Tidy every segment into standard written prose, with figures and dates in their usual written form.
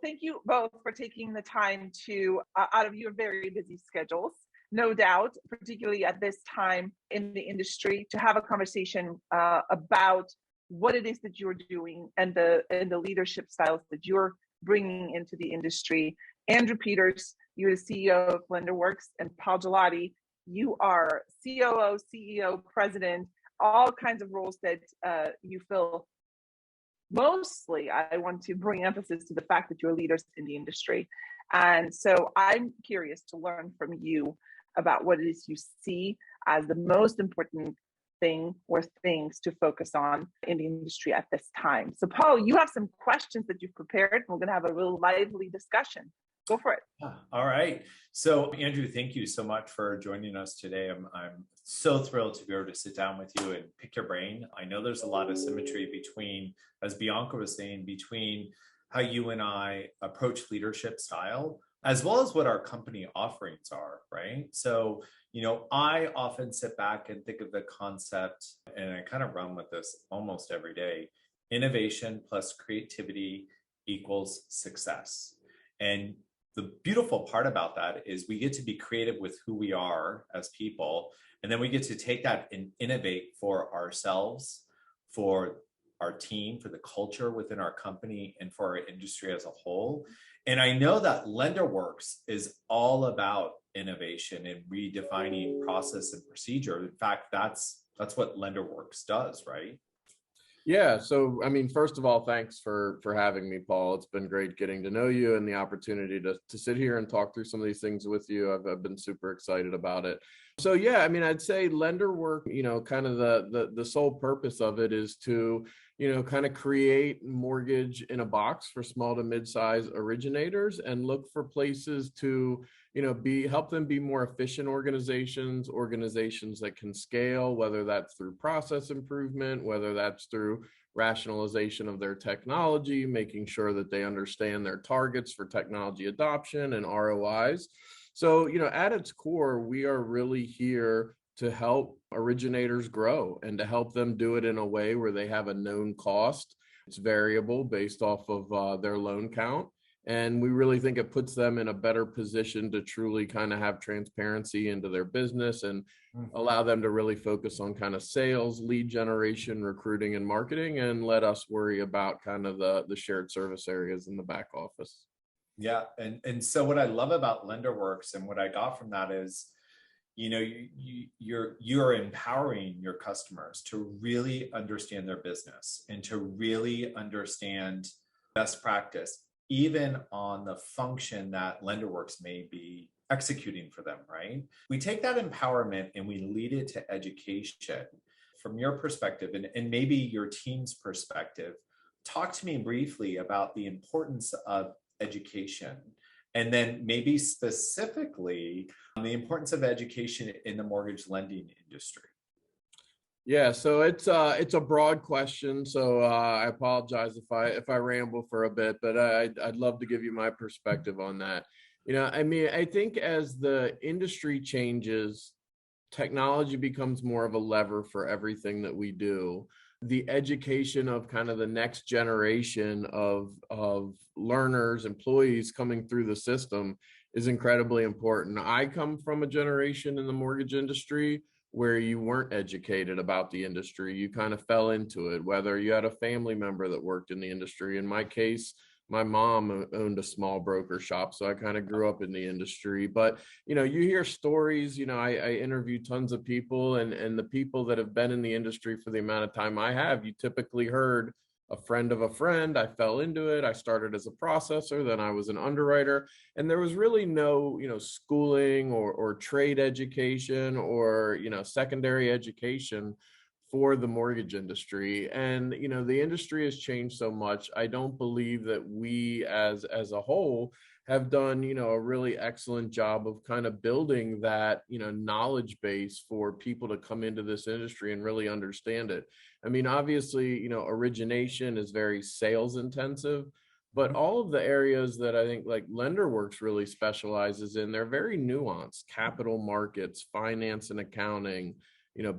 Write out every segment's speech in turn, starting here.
thank you both for taking the time to, out of your very busy schedules, no doubt, particularly at this time in the industry, to have a conversation about what it is that you're doing and the leadership styles that you're bringing into the industry. Andrew Peters, you're the CEO of Lenderworks, and Paul Gigliotti, you are COO, CEO, president, all kinds of roles that you fill. Mostly, I want to bring emphasis to the fact that you're leaders in the industry. And so I'm curious to learn from you about what it is you see as the most important thing or things to focus on in the industry at this time. So Paul, you have some questions that you've prepared, and we're going to have a real lively discussion. Go for it. All right. So Andrew, thank you so much for joining us today. I'm so thrilled to be able to sit down with you and pick your brain. I know there's a lot of symmetry between, as Bianca was saying, between how you and I approach leadership style, as well as what our company offerings are, right? So, I often sit back and think of the concept, and I kind of run with this almost every day: innovation plus creativity equals success. And the beautiful part about that is we get to be creative with who we are as people, and then we get to take that and innovate for ourselves, for our team, for the culture within our company, and for our industry as a whole. And I know that Lenderworks is all about innovation and redefining process and procedure. In fact, that's what Lenderworks does, right? Yeah. So, first of all, thanks for having me, Paul. It's been great getting to know you and the opportunity to sit here and talk through some of these things with you. I've been super excited about it. So, yeah, I'd say Lenderwork, kind of the sole purpose of it is to, kind of create mortgage in a box for small to mid-size originators and look for places to, help them be more efficient organizations that can scale, whether that's through process improvement, whether that's through rationalization of their technology, making sure that they understand their targets for technology adoption and ROIs. So, at its core, we are really here to help originators grow and to help them do it in a way where they have a known cost. It's variable based off of their loan count. And we really think it puts them in a better position to truly kind of have transparency into their business and allow them to really focus on kind of sales, lead generation, recruiting, and marketing, and let us worry about kind of the shared service areas in the back office. Yeah. And so what I love about Lenderworks and what I got from that is, you're empowering your customers to really understand their business and to really understand best practice, even on the function that Lenderworks may be executing for them, right? We take that empowerment and we lead it to education. From your perspective and maybe your team's perspective, talk to me briefly about the importance of education, and then maybe specifically the importance of education in the mortgage lending industry. Yeah, so it's a broad question. So I apologize if I ramble for a bit, but I'd love to give you my perspective on that. I think as the industry changes, technology becomes more of a lever for everything that we do. The education of kind of the next generation of learners, employees coming through the system is incredibly important. I come from a generation in the mortgage industry where you weren't educated about the industry. You kind of fell into it, whether you had a family member that worked in the industry. In my case, my mom owned a small broker shop, so I kind of grew up in the industry. But, you hear stories, I interview tons of people, and the people that have been in the industry for the amount of time I have, you typically heard a friend of a friend. I fell into it. I started as a processor, then I was an underwriter, and there was really no, schooling or trade education or, secondary education for the mortgage industry. And, the industry has changed so much. I don't believe that we as a whole have done, a really excellent job of kind of building that, knowledge base for people to come into this industry and really understand it. Obviously, origination is very sales intensive, but all of the areas that I think like Lenderworks really specializes in, they're very nuanced: capital markets, finance and accounting,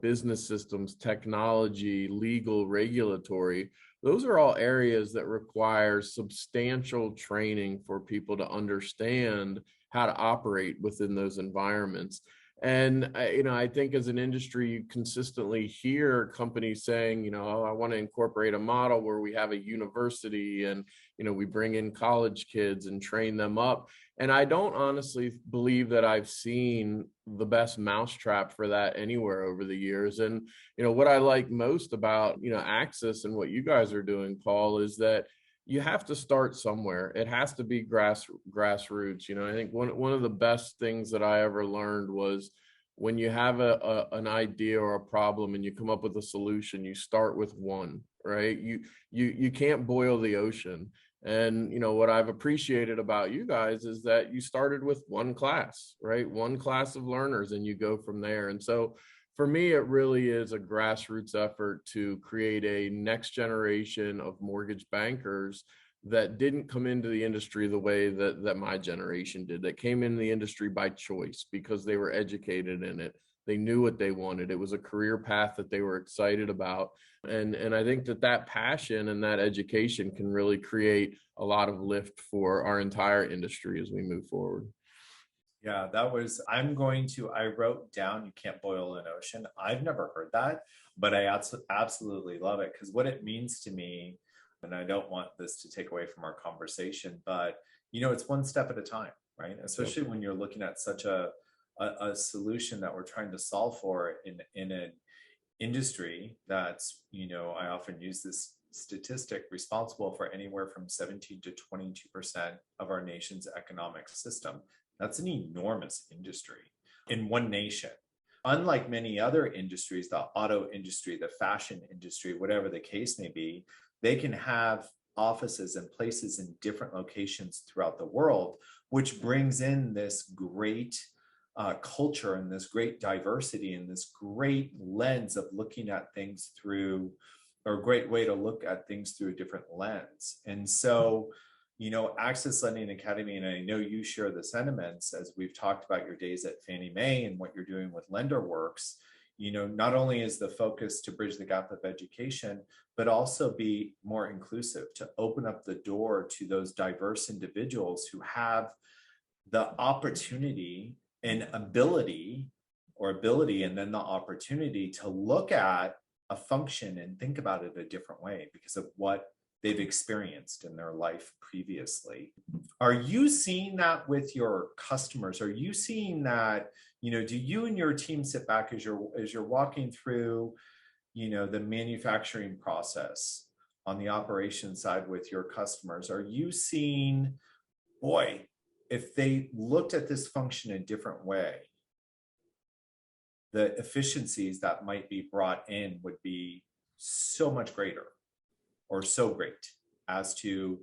business systems, technology, legal, regulatory. Those are all areas that require substantial training for people to understand how to operate within those environments. And I think as an industry, you consistently hear companies saying, oh, I want to incorporate a model where we have a university and we bring in college kids and train them up. And I don't honestly believe that I've seen the best mousetrap for that anywhere over the years. And what I like most about Axis and what you guys are doing, Paul, is that you have to start somewhere. It has to be grassroots. I think one of the best things that I ever learned was when you have an idea or a problem and you come up with a solution, you start with one, right? You can't boil the ocean. And what I've appreciated about you guys is that you started with one class, right? One class of learners, and you go from there. And so for me, it really is a grassroots effort to create a next generation of mortgage bankers that didn't come into the industry the way that my generation did, that came in the industry by choice because they were educated in it. They knew what they wanted. It was a career path that they were excited about. And I think that passion and that education can really create a lot of lift for our entire industry as we move forward. Yeah, I wrote down, you can't boil an ocean. I've never heard that, but I absolutely love it, because what it means to me, and I don't want this to take away from our conversation, but it's one step at a time, right? Especially when you're looking at such a solution that we're trying to solve for in an industry that's, I often use this statistic, responsible for anywhere from 17 to 22% of our nation's economic system. That's an enormous industry in one nation. Unlike many other industries, the auto industry, the fashion industry, whatever the case may be, they can have offices and places in different locations throughout the world, which brings in this great culture and this great diversity and this great lens of looking at things through, or a great way to look at things through a different lens. And so, Access Lending Academy, and I know you share the sentiments as we've talked about your days at Fannie Mae and what you're doing with Lenderworks. Not only is the focus to bridge the gap of education, but also be more inclusive, to open up the door to those diverse individuals who have the opportunity and ability, and then the opportunity to look at a function and think about it a different way because of what they've experienced in their life previously. Are you seeing that with your customers? Are you seeing that, do you and your team sit back as you're walking through, the manufacturing process on the operations side with your customers? Are you seeing, boy, if they looked at this function a different way, the efficiencies that might be brought in would be so much greater, or so great, as to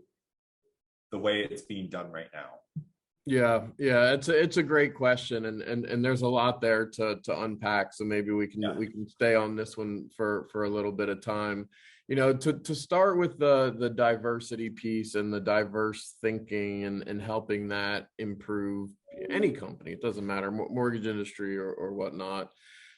the way it's being done right now? Yeah, it's a great question, and there's a lot there to unpack. So maybe we can stay on this one for a little bit of time. To start with the diversity piece and the diverse thinking and helping that improve any company. It doesn't matter, mortgage industry or whatnot.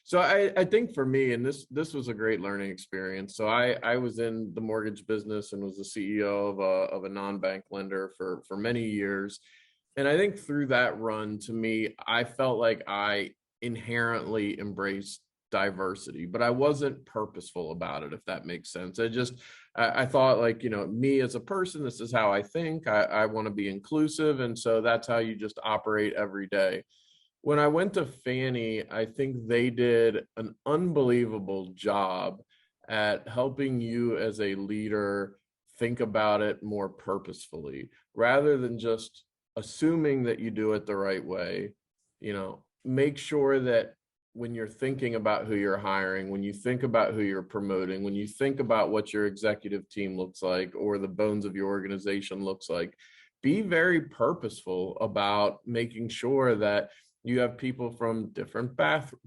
So I think for me, and this was a great learning experience. So I was in the mortgage business and was the CEO of a non-bank lender for many years. And I think through that run, to me, I felt like I inherently embraced diversity, but I wasn't purposeful about it, if that makes sense. I thought, like, me as a person, this is how I think. I want to be inclusive. And so that's how you just operate every day. When I went to Fannie, I think they did an unbelievable job at helping you as a leader think about it more purposefully, rather than just assuming that you do it the right way. Make sure that when you're thinking about who you're hiring, when you think about who you're promoting, when you think about what your executive team looks like or the bones of your organization looks like, be very purposeful about making sure that you have people from different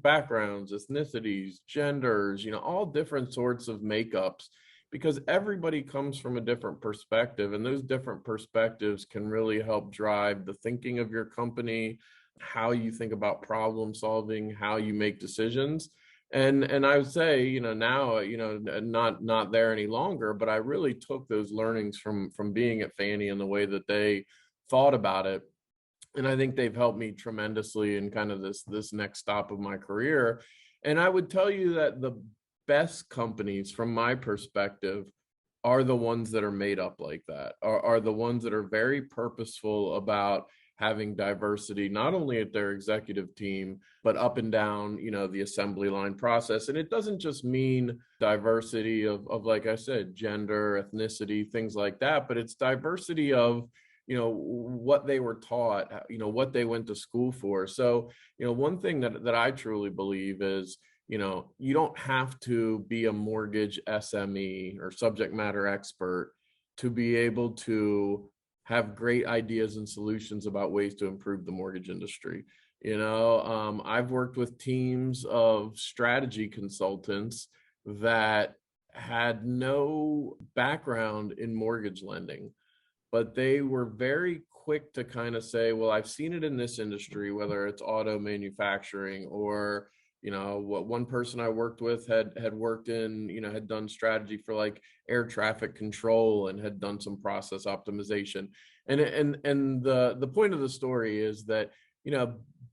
backgrounds, ethnicities, genders, all different sorts of makeups, because everybody comes from a different perspective, and those different perspectives can really help drive the thinking of your company, how you think about problem solving, how you make decisions. And I would say, now, not there any longer, but I really took those learnings from being at Fannie and the way that they thought about it. And I think they've helped me tremendously in kind of this next stop of my career. And I would tell you that the best companies, from my perspective, are the ones that are made up like that, are the ones that are very purposeful about having diversity, not only at their executive team, but up and down, the assembly line process. And it doesn't just mean diversity of like I said, gender, ethnicity, things like that, but it's diversity of, what they were taught, what they went to school for. So, one thing that I truly believe is, you don't have to be a mortgage SME or subject matter expert to be able to have great ideas and solutions about ways to improve the mortgage industry. I've worked with teams of strategy consultants that had no background in mortgage lending, but they were very quick to kind of say, well, I've seen it in this industry, whether it's auto manufacturing or, what one person I worked with had worked in, had done strategy for like air traffic control and had done some process optimization. And the point of the story is that,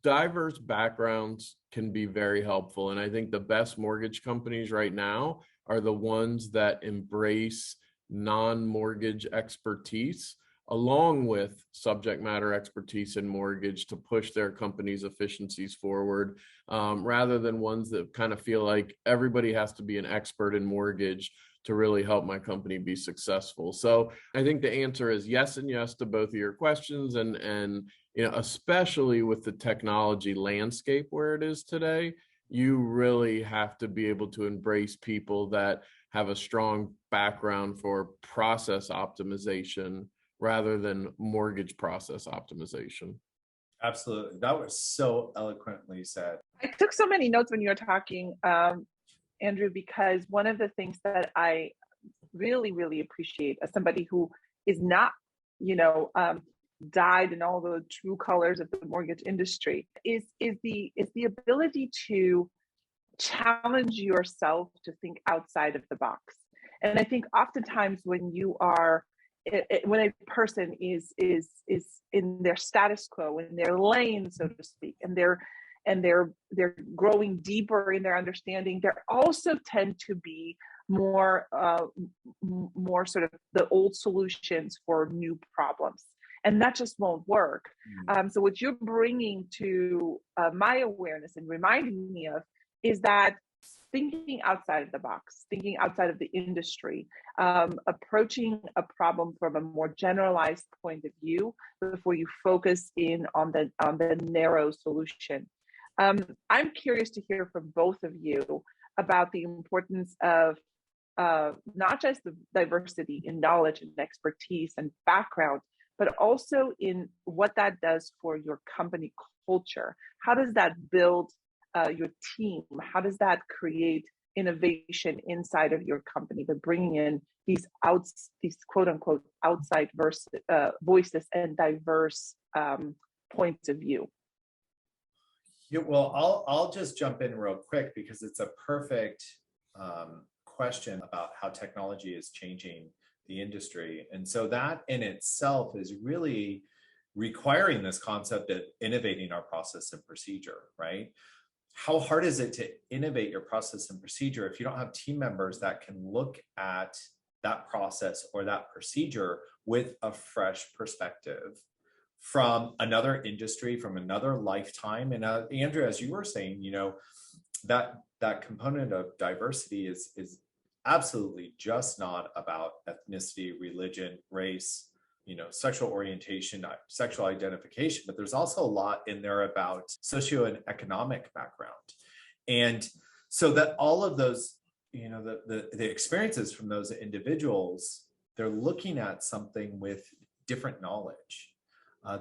diverse backgrounds can be very helpful. And I think the best mortgage companies right now are the ones that embrace non-mortgage expertise along with subject matter expertise in mortgage to push their company's efficiencies forward, rather than ones that kind of feel like everybody has to be an expert in mortgage to really help my company be successful. So I think the answer is yes and yes to both of your questions. And especially with the technology landscape where it is today, you really have to be able to embrace people that have a strong background for process optimization rather than mortgage process optimization. Absolutely. That was so eloquently said. I took so many notes when you were talking, Andrew, because one of the things that I really, really appreciate as somebody who is not, dyed in all the true colors of the mortgage industry is the ability to challenge yourself to think outside of the box. And I think oftentimes when you are when a person is in their status quo, in their lane, so to speak, and they're growing deeper in their understanding, they also tend to be more sort of the old solutions for new problems, and that just won't work. So what you're bringing to my awareness and reminding me of is that thinking outside of the box, thinking outside of the industry, approaching a problem from a more generalized point of view before you focus in on the narrow solution. I'm curious to hear from both of you about the importance of not just the diversity in knowledge and expertise and background, but also in what that does for your company culture. How does that build your team? How does that create innovation inside of your company, but bringing in these quote unquote outside voices and diverse points of view? Yeah, well, I'll just jump in real quick because it's a perfect question about how technology is changing the industry. And so that in itself is really requiring this concept of innovating our process and procedure, right? How hard is it to innovate your process and procedure if you don't have team members that can look at that process or that procedure with a fresh perspective from another industry, from another lifetime? And Andrew, as you were saying, that component of diversity is absolutely just not about ethnicity, religion, race, sexual orientation, sexual identification, but there's also a lot in there about socio and economic background. And so that all of those, the experiences from those individuals, they're looking at something with different knowledge.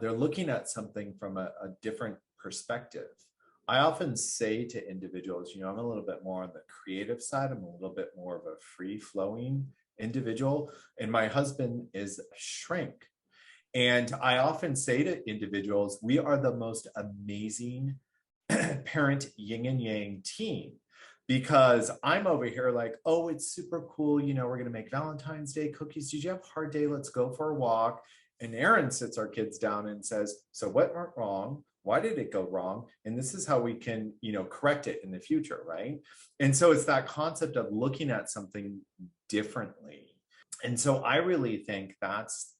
They're looking at something from a different perspective. I often say to individuals, I'm a little bit more on the creative side. I'm a little bit more of a free-flowing individual, and my husband is a shrink. And I often say to individuals, we are the most amazing parent yin and yang team, because I'm over here like, oh, it's super cool. You know, we're going to make Valentine's Day cookies. Did you have a hard day? Let's go for a walk. And Erin sits our kids down and says, so what went wrong? Why did it go wrong? And this is how we can, you know, correct it in the future, right? And so it's that concept of looking at something differently. And so I really think that's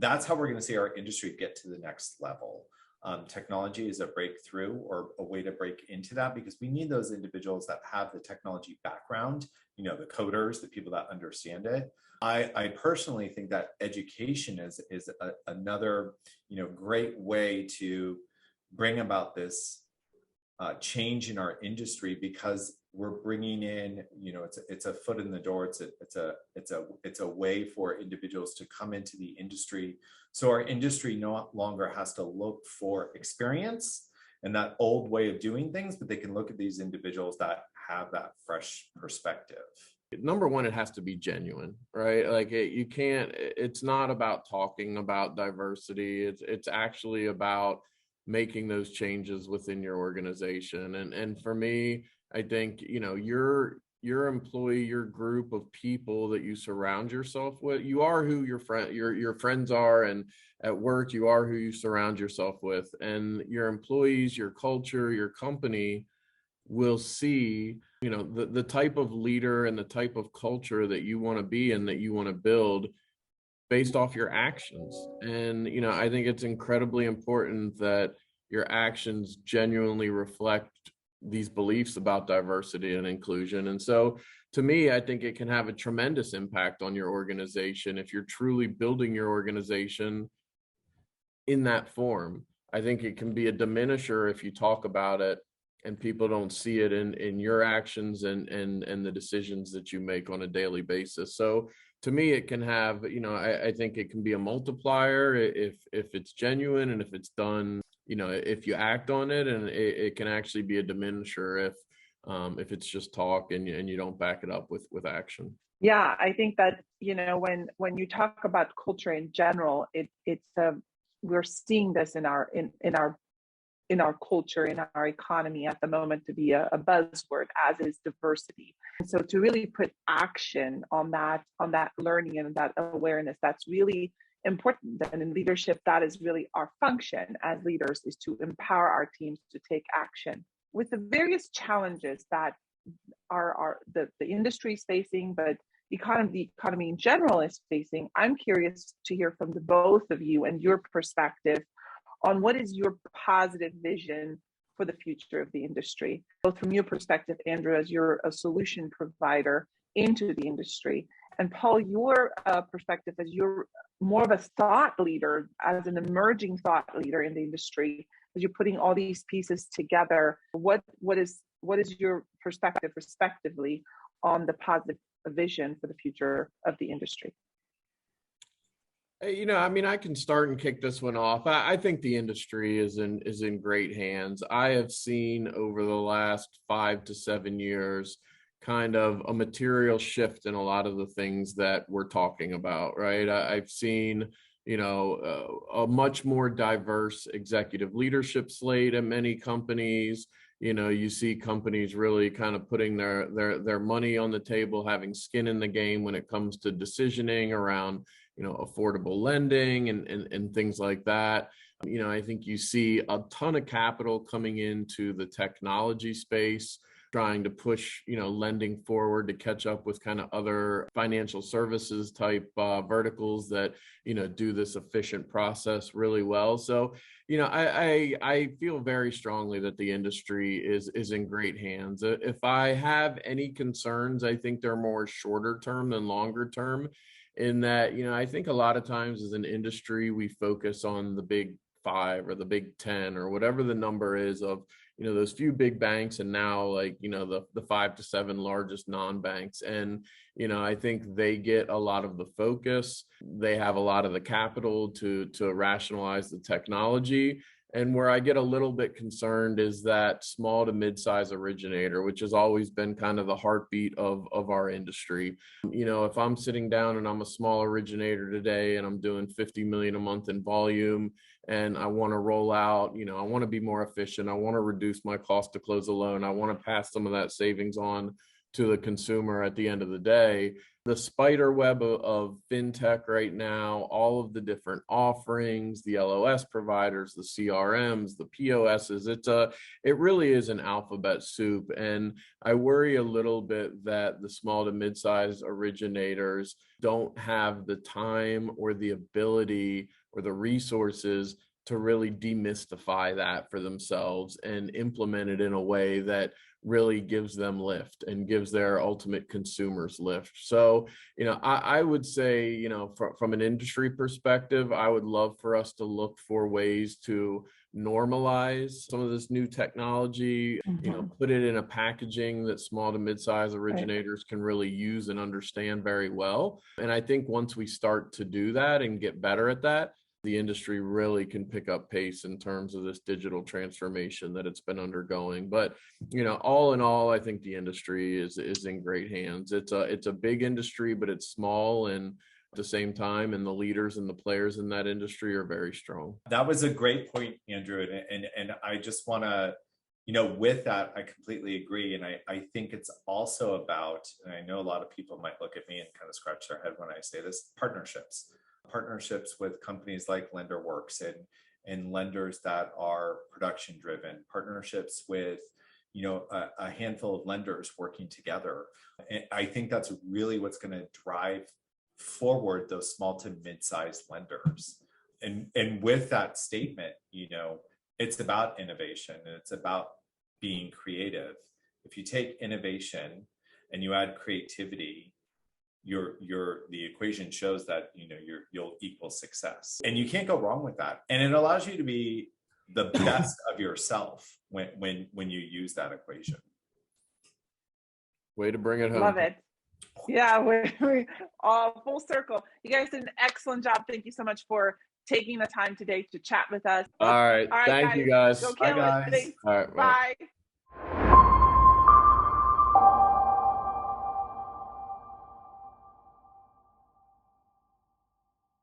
how we're going to see our industry get to the next level. Technology is a breakthrough or a way to break into that, because we need those individuals that have the technology background, you know, the coders, the people that understand it. I personally think that education is another, you know, great way to bring about this change in our industry, because we're bringing in, you know, it's a foot in the door. It's a way for individuals to come into the industry. So our industry no longer has to look for experience and that old way of doing things, but they can look at these individuals that have that fresh perspective. Number one, it has to be genuine, right? Like you can't, it's not about talking about diversity. It's actually about making those changes within your organization. And for me, I think, you know, your employee, your group of people that you surround yourself with, you are who your friends are, and at work, you are who you surround yourself with. And your employees, your culture, your company will see, you know, the type of leader and the type of culture that you want to be and that you want to build based off your actions. And, you know, I think it's incredibly important that your actions genuinely reflect these beliefs about diversity and inclusion. And so to me, I think it can have a tremendous impact on your organization if you're truly building your organization in that form. I think it can be a diminisher if you talk about it and people don't see it in your actions and the decisions that you make on a daily basis. So to me, it can have, you know, I think it can be a multiplier if it's genuine, and if it's done, you know, if you act on it, and it can actually be a diminisher if it's just talk and you don't back it up with action. Yeah, I think that, you know, when you talk about culture in general, it's we're seeing this in our culture, in our economy at the moment, to be a buzzword, as is diversity. And so to really put action on that learning and that awareness, that's really important. And in leadership, that is really our function as leaders, is to empower our teams to take action with the various challenges that the industry is facing, but the economy in general is facing. I'm curious to hear from the both of you and your perspective on what is your positive vision for the future of the industry, both from your perspective, Andrew, as you're a solution provider into the industry, and Paul, your perspective as you're more of a thought leader, as an emerging thought leader in the industry, as you're putting all these pieces together. What is your perspective, respectively, on the positive vision for the future of the industry? You know, I mean, I can start and kick this one off. I think the industry is in great hands. I have seen over the last 5 to 7 years kind of a material shift in a lot of the things that we're talking about, right? I've seen, you know, a much more diverse executive leadership slate at many companies. You know, you see companies really kind of putting their money on the table, having skin in the game when it comes to decisioning around, you know, affordable lending and things like that. You know, I think you see a ton of capital coming into the technology space, trying to push, you know, lending forward to catch up with kind of other financial services type verticals that, you know, do this efficient process really well. So, you know, I feel very strongly that the industry is in great hands. If I have any concerns, I think they're more shorter term than longer term, in that, you know, I think a lot of times as an industry, we focus on the big 5 or the big 10 or whatever the number is of, you know, those few big banks, and now, like, you know, the 5 to 7 largest non-banks. And, you know, I think they get a lot of the focus. They have a lot of the capital to rationalize the technology. And where I get a little bit concerned is that small to mid-size originator, which has always been kind of the heartbeat of our industry. You know, if I'm sitting down and I'm a small originator today and I'm doing 50 million a month in volume, and I want to roll out, I want to be more efficient. I want to reduce my cost to close a loan. I want to pass some of that savings on to the consumer at the end of the day. The spider web of fintech right now, all of the different offerings, the LOS providers, the CRMs, the POSs, it really is an alphabet soup. And I worry a little bit that the small to mid-sized originators don't have the time or the ability or the resources to really demystify that for themselves and implement it in a way that really gives them lift and gives their ultimate consumers lift. So, I would say, from an industry perspective, I would love for us to look for ways to normalize some of this new technology, put it in a packaging that small to mid-sized originators can really use and understand very well. And I think once we start to do that and get better at that, the industry really can pick up pace in terms of this digital transformation that it's been undergoing. But, all in all, I think the industry is in great hands. It's a big industry, but it's small, and at the same time, and the leaders and the players in that industry are very strong. That was a great point, Andrew. And I just want to, with that, I completely agree. And I think it's also about, and I know a lot of people might look at me and kind of scratch their head when I say this, partnerships with companies like Lenderworks and lenders that are production driven, partnerships with a handful of lenders working together. And I think that's really what's going to drive forward those small to mid-sized lenders. And with that statement, it's about innovation and it's about being creative. If you take innovation and you add creativity, the equation shows that you'll equal success, and you can't go wrong with that. And it allows you to be the best of yourself when you use that equation. Way to bring it home. Love it. Yeah, we're all full circle. You guys did an excellent job. Thank you so much for taking the time today to chat with us. All right. Thank you, guys. Go kill Bye, guys. it. All right. Bye.